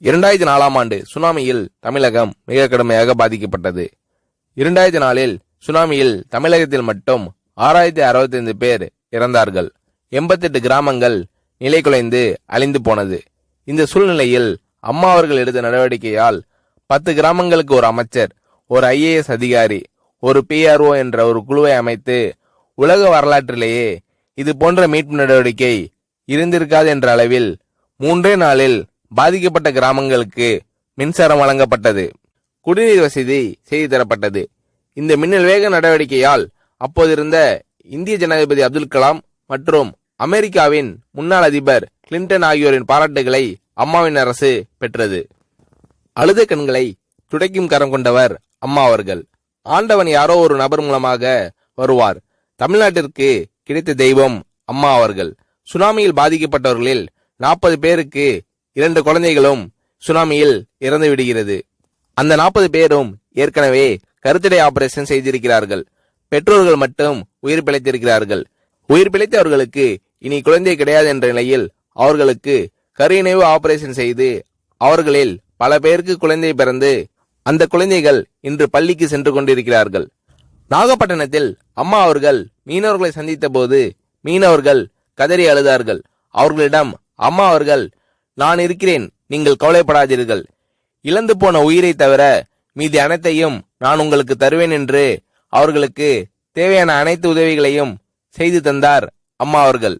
2004ஆம் ஆண்டு சுனாமியில் தமிழகம் மிக கடுமையாக பாதிக்கப்பட்டது. 2004இல் சுனாமியில் தமிழகத்தில் மட்டும் 6065 பேர் இறந்தார்கள். 88 கிராமங்கள் நிலை குலைந்து அழிந்து போனது. இந்த சூழ்நிலையில் அம்மா அவர்கள் எடுத்த நடவடிக்கையால் 10 கிராமங்களுக்கு ஒரு அமைச்சர், ஒரு IAS அதிகாரி, ஒரு PRO என்ற ஒரு குழுவை அமைத்து உலக வரலாற்றிலேயே இது போன்ற மீட்பு நடவடிக்கை இருந்திருக்காது என்ற அளவில் 3 நாளில் பாதிக்கப்பட்ட கிராமங்களுக்கு மின்சாரம் வழங்கப்பட்டது. குடிநீர் வசதி செய்து தரப்பட்டது. இந்த மின்னல் வேக நடவடிக்கையால் அப்போதிருந்த இந்திய ஜனாதிபதி அப்துல் கலாம் மற்றும் அமெரிக்காவின் முன்னாள் அதிபர் கிளின்டன் ஆகியோரின் பாராட்டுகளை அம்மாவின் அரசு பெற்றது. அழுத கண்களை துடைக்கும் கரம் கொண்டவர் அம்மா அவர்கள். ஆண்டவன் யாரோ ஒரு நபர் மூலமாக வருவார். தமிழ்நாட்டிற்கு கிடைத்த தெய்வம் அம்மா அவர்கள். சுனாமியில் பாதிக்கப்பட்டவர்களில் 40 பேருக்கு 2 குழந்தைகளும் சுனாமியில் இறந்து விடுகிறது. அந்த 40 பேரும் ஏற்கனவே கருத்தடை ஆபரேஷன் செய்திருக்கிறார்கள். பெற்றோர்கள் மட்டும் உயிர் பிழைத்திருக்கிறார்கள். உயிர் பிழைத்தவர்களுக்கு இனி குழந்தை கிடையாது என்ற நிலையில் அவர்களுக்கு கருணைவு ஆபரேஷன் செய்து அவர்களில் பல பேருக்கு குழந்தை பிறந்து அந்த குழந்தைகள் இன்று பள்ளிக்கு சென்று கொண்டிருக்கிறார்கள். நாகப்பட்டினத்தில் அம்மா அவர்கள் மீனவர்களை சந்தித்த போது மீனவர்கள் கதறி அழுதார்கள். அவர்களிடம் அம்மா அவர்கள், நான் இருக்கிறேன், நீங்கள் கவலைப்படாதீர்கள், இழந்து போன உயிரை தவிர மீதி அனைத்தையும் நான் உங்களுக்கு தருவேன் என்று அவர்களுக்கு தேவையான அனைத்து உதவிகளையும் செய்து தந்தார் அம்மா அவர்கள்.